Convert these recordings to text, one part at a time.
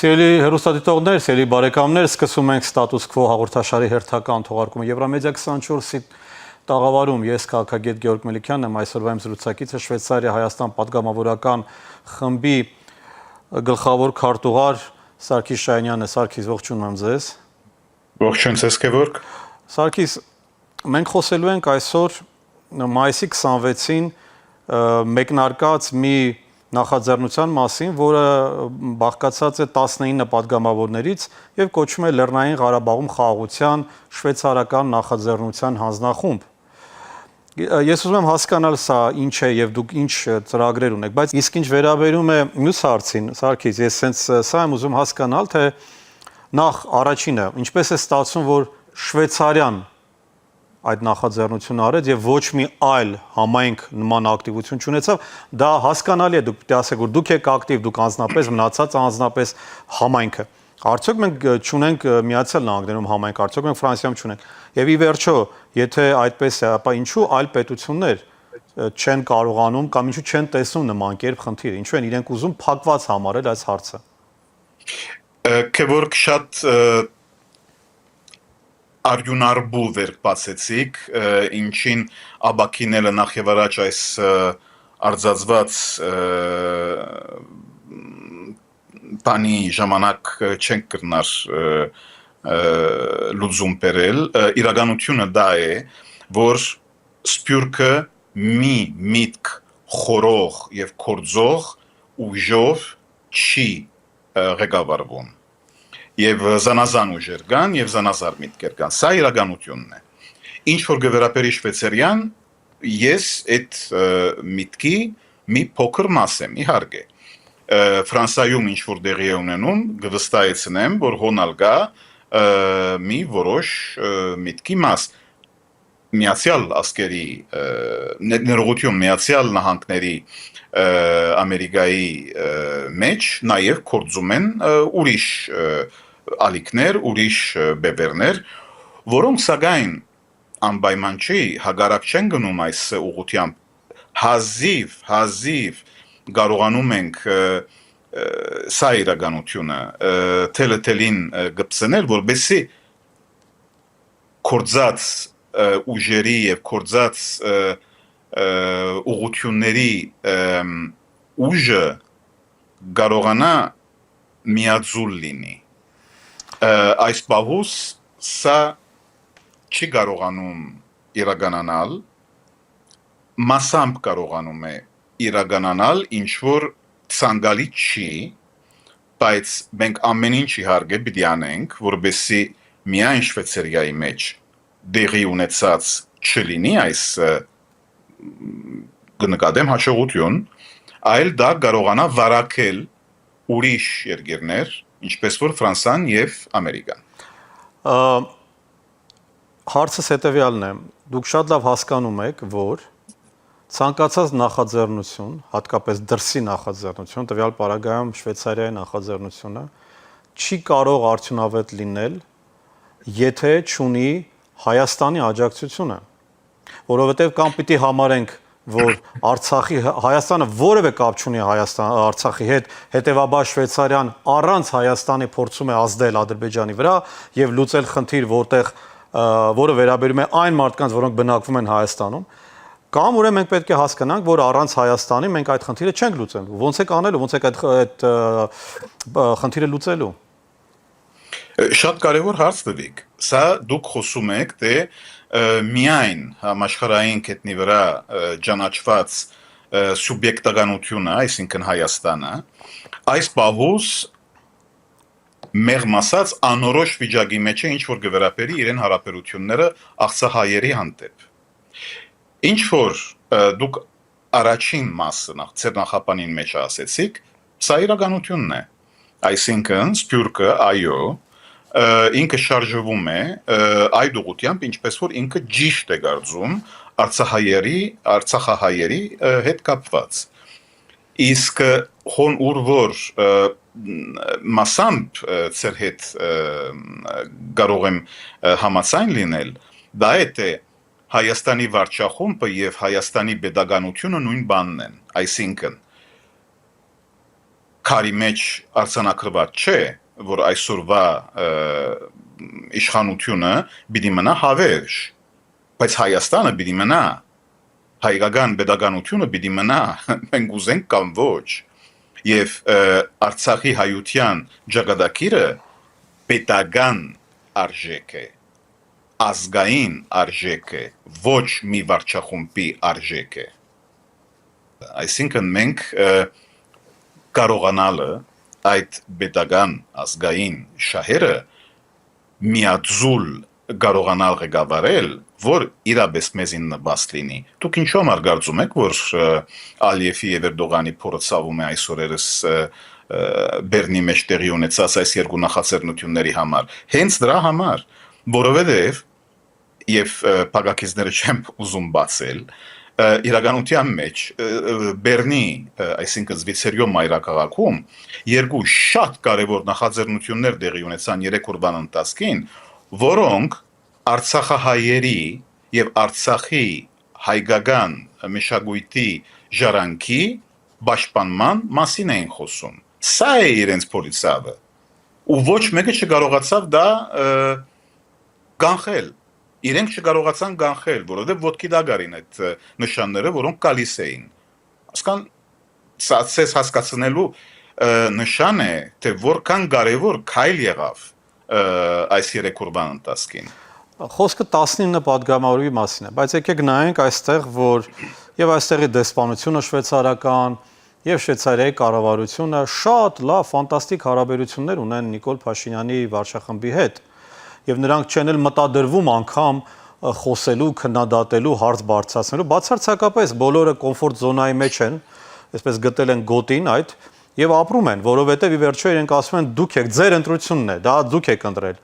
Սիրելի հեռուստադիտողներ, սիրելի բարեկամներ, սկսում ենք Status Quo հաղորդաշարի հերթական թողարկումը Եվրամեդիա 24-ի տաղավարում։ Ես քաղաքագետ Գեորգ Մելիքյանն եմ, այսօրվա իմ զրուցակիցը Շվեյցարիա-Հայաստան պատգամավորական խմբի գլխավոր քարտուղար Սարգիս Շահինյանն է։ Սարգիս, ողջունում եմ ձեզ։ Ողջույն ձեզ, Գեորգ։ Սարգիս, մենք խոսելու ենք այսօր մայիսի 26-ին մեկնարկած մի նախաձեռնության մասին, որը բաղկացած է 19 պատգամավորներից եւ կոչվում է Լեռնային Ղարաբաղում խաղաղության շվեյցարական նախաձեռնության հանձնախումբ։ Ես ուզում եմ հասկանալ սա ինչ է եւ դուք ինչ ծրագրեր ունեք, բայց իսկ ինչ վերաբերում է մյուս հարցին, Սարգիս, ես հենց սա եմ ուզում հասկանալ, թե նախ առաջինը, ինչպես է ստացվում, որ շվեյցարիան այդ նախաձեռնությունը արեց եւ ոչ մի այլ համայնք նման ակտիվություն չունեցավ, դա հասկանալի է, դուք պետք է ասեք, որ դուք եք ակտիվ, դուք անձնապես մնացած անձնապես համայնքը։ Արդյոք մենք չունենք Միացյալ Նահանգներում համայնք, արդյոք մենք Ֆրանսիայում չունենք։ Եվ ի վերջո, եթե այդպես է, ապա ինչու այլ պետություններ չեն կարողանում կամ ինչու չեն տեսնում նման կերպ խնդիրը, ինչու են իրենք ուզում փակված համարել այս հարցը։ Գեորգ, շատ արյունարբու վերք բացեցիք, ինչին աբակիները նախ եւ առաջ այս արձածված բանի ժամանակ չենք կրնար լուծում բերել, իրականությունը դա է, որ սփյուռքը մի միտք խորող եւ կորձող ուժով չի ղեկավարվում եւ զանազան ուժեր կան եւ զանազան միտքեր կան, սա իրականությունն է։ Ինչ որ գվերապերի Շվեյցարիան, ես այդ միտքի մի փոքր մաս եմ, իհարկե։ Ֆրանսիայում ինչ որ դեղի է ունենում, կվստահեցնեմ, որ հոնալ կա մի որոշ միտքի մաս։ Միացյալ ազգերի ներողություն Միացյալ Նահանգների Ամերիկայի մեջ նաև կորձում են ուրիշ ալիքներ, ուրիշ բևերներ, որոնք սակայն անպայման չի հագարակ չեն գնում այս ուղղությամբ հազիվ կարողանում ենք սա իրականությունը թելին գծնել, որբեսի կորձած ուժերի եւ կորձած ուղղությունների ուժը կարողանա միաձուլ լինի։ Այս բահուս սա չի կարողանում իրականանալ, մասամբ կարողանում է իրականանալ, ինչ որ ցանկալի չի, բայց մենք ամեն ինչ իհարկե պիտի անենք, որովհետեւ միայն Շվեյցարիայի մեջ դեղի ունեցած չլինի այս կնկատեմ հաջողություն, այլ դա կարողանա վարակել ուրիշ երկրներ, ինչպես որ Ֆրանսիան եւ Ամերիկան։ Հարցս հետեւյալն է. դուք շատ լավ հասկանում եք, որ ցանկացած նախաձեռնություն, հատկապես դրսի նախաձեռնություն, տվյալ պարագայում Շվեյցարիայի նախաձեռնությունը չի կարող արդյունավետ լինել, եթե չունի Հայաստանի աջակցությունը, որովհետև կամ պիտի համարենք, որ Հայաստանը որևէ կապ չունի Արցախի հետ, հետևաբար Շվեյցարիան առանց Հայաստանի փորձում է ազդել Ադրբեջանի վրա եւ լուծել խնդիր, որը վերաբերում է այն մարդկանց, որոնք բնակվում են Հայաստանում, կամ ուրեմն մենք պետք է հասկանանք, որ առանց Հայաստանի մենք այդ խնդիրը չենք լուծելու։ Ոնց է կանելու, ոնց է այդ խնդիրը լուծելու։ Շատ կարևոր հարց տվիք։ Սա դուք խոսում եք, թե միայն համաշխարհային կետնի վրա ճանաչված սուբյեկտականությունը, այսինքն Հայաստանը, այս բահուս մեղմ ասած անորոշ վիճակի մեջ է, ինչ որ գվերապերի իրեն հարաբերությունները աղցահայերի հանդեպ։ Ինչ որ դուք առաջին մասը ձեր նախապանին մեջ ասեցիք, սա իրականությունն է։ Այսինքն սփյուռքը, այո, ինքը շարժվում է այդ ուղղությամբ, ինչպես որ ինքը ճիշտ է գործում արցախահայերի հետ կապված։ Իսկ հոն ուր որ մասամբ ձեր հետ կարող եմ համաձայն լինել, դա է թե Հայաստանի վարչախումբը եւ Հայաստանի պետականությունը նույն բանն են, այսինքն քարի մեջ արցանակրված չէ, որ այսօրվա իշխանությունը պիտի մնա հավերժ, բայց Հայաստանը պիտի մնա, հայկական pedagogiությունը պիտի մնա, մենք ուզենք կամ ոչ, եւ Արցախի հայության ճակատագիրը պետական արժեք է, ազգային արժեք է, ոչ մի վարչախումբի արժեք է։ Այսինքն մենք կարողանալը այդ պետական ազգային շահերը միաձուլ կարողանալ ղեկավարել, որ իրապես մեզին նպաստ լինի։ Դուք ինչու համար կարծում եք, որ Ալիևի եւ Էրդողանի փորձավում է այսօրերս Բեռնի մեջ տեղի ունեցած այս երկու նախաձեռնությունների համար։ Հենց դրա համար, որովհետեւ եւ փակակիցները չեմ ուզում բացել, իրականության մեջ Բեռնի, այսինքն Զվիցերիո մայրաքաղաքում երկու շատ կարևոր նախաձեռնություններ տեղի ունեցան 3 օրվան ընթացքին, որոնք Արցախահայերի եւ Արցախի հայկական մշակույթի ժառանգի պաշտպանման մասին էին խոսում։ Սա է իրենց փորձավը։ Ու ոչ մեկը չկարողացավ դա կանխել։ Իրենք չկարողացան կանխել, որովհետև ոտքի դագարին այդ նշանները, որոնք գալիս էին։ Ասկան ցածես հասկացնելու նշան է, թե որքան կարևոր քայլ եղավ այս 3 օրվան ընթացքին։ Խոսքը 19 падգամավորի մասին է, բայց եկեք նայենք այստեղ, որ եւ այստեղի դեսպանությունը շվեյցարական եւ Շվեյցարիայի կառավարությունը շատ լավ, ֆանտաստիկ հարաբերություններ ունեն Նիկոլ Փաշինյանի վարչախմբի հետ, եւ նրանք չեն էլ մտադրվում անգամ խոսելու, քննադատելու, հարց բարձրացնելու, բացարձակապես բոլորը կոմֆորտ զոնայի մեջ են, այսպես գտել են գոտին այդ եւ ապրում են, որովհետեւ ի վերջո իրենք ասում են դուք եք, ձեր ընտրությունն է, դա դուք եք ընտրել։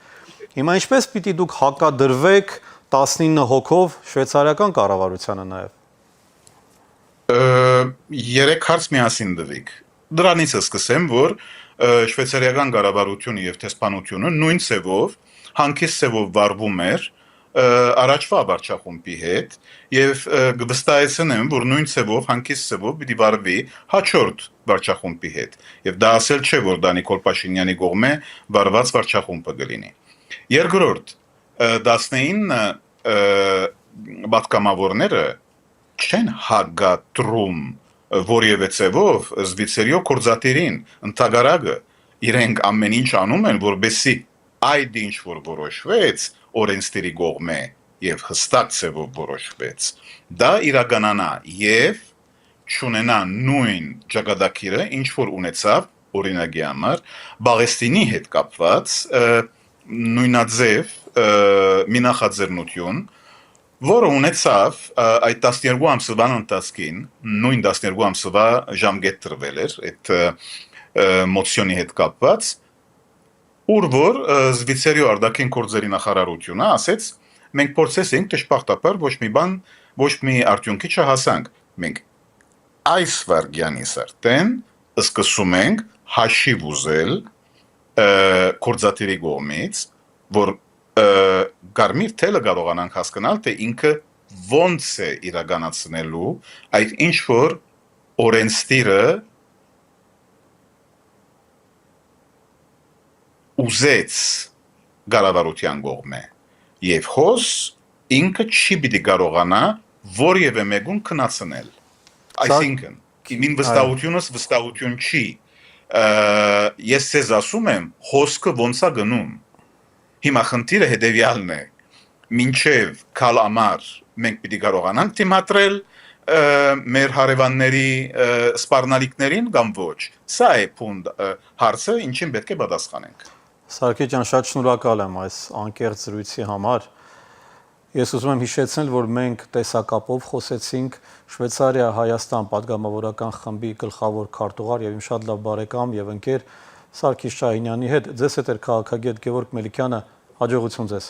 Հիմա ինչպես պիտի դուք հակադրվեք 19 հոգով շվեյցարիական կառավարությանը նաեւ։ 3 հարց միասին դվիկ։ Դրանից է սկսեմ, որ շվեյցարիական կառավարությունը եւ տեսփանությունը նույն ծևով, հանգիստ ծևով վարվում էր առաջվա վարչախումբի հետ եւ կվստահեցնեմ, որ նույն ծևով, հանգիստ ծևով պիտի վարվի հաջորդ վարչախումբի հետ։ Եվ դա ասել չէ, որ դա Նիկոլ Փաշինյանի կողմէ վարված վարչախումբը կլինի։ Երկրորդ, 19 պատգամավորները չեն հագատրում որևէ ծևով Զվիցերիո կորզատերին, ընդհանրակը իրենք ամեն ինչ անում են, որբեսի այդ ինչ որ որոշվեց օրենսդիրի կողմէ եւ հստակ ծևով որոշվեց, դա իրականանա եւ չունենա նույն ճակատագիրը, ինչ որ ունեցավ օրինակի համար Բաղեստինի հետ կապված նույնաձև մի նախաձեռնություն, որը ունեցավ այդ 12 ամսվան ընթացքին, նույն 12 ամսվա ժամկետ տրվել էր այդ մոցիոնի հետ կապված, ուր որ Զվիցերիո արտաքին գործերի նախարարությունը ասեց, մենք փորձեցինք դժբախտաբար ոչ մի արդյունքի չհասանք, մենք այս վարգյանից արդեն սկսում ենք հաշիվ ուզել գործատերի կողմից, որ Կարմիր թելը կարողանանք հասկանալ, թե ինքը ոնց է իրականացնելու այդ ինչ որ օրենսդիրը ուզեց կառավարության կողմէ եւ հոս ինքը չի պիտի կարողանա որևէ մեկուն քննացնել։ Այսինքն, իմ վստահությունս վստահություն չի։ Ես ցեզ ասում եմ, հոսքը ոնց է գնում։ Հիմա խնդիրը հետեւյալն է. մինչև կալ ամար մենք պիտի կարողանանք դիմադրել մեր հարևանների սպառնալիքներին կամ ոչ։ Սա է հարցը, ինչին պետք է պատասխանենք։ Սարգիս ջան, շատ շնորհակալ եմ այս անկեղծ զրույցի համար։ Ես ուզում եմ հիշեցնել, որ մենք տեսակապով խոսեցինք Շվեյցարիա-Հայաստան պատգամավորական խմբի գլխավոր քարտուղար եւ իմ շատ լավ բարեկամ եւ ընկեր Սարգիս Շահինյանի հետ։ Ձեզ հետ էր քաղաքագետ Գևորգ Մելիքյանը, հաջողություն ձեզ։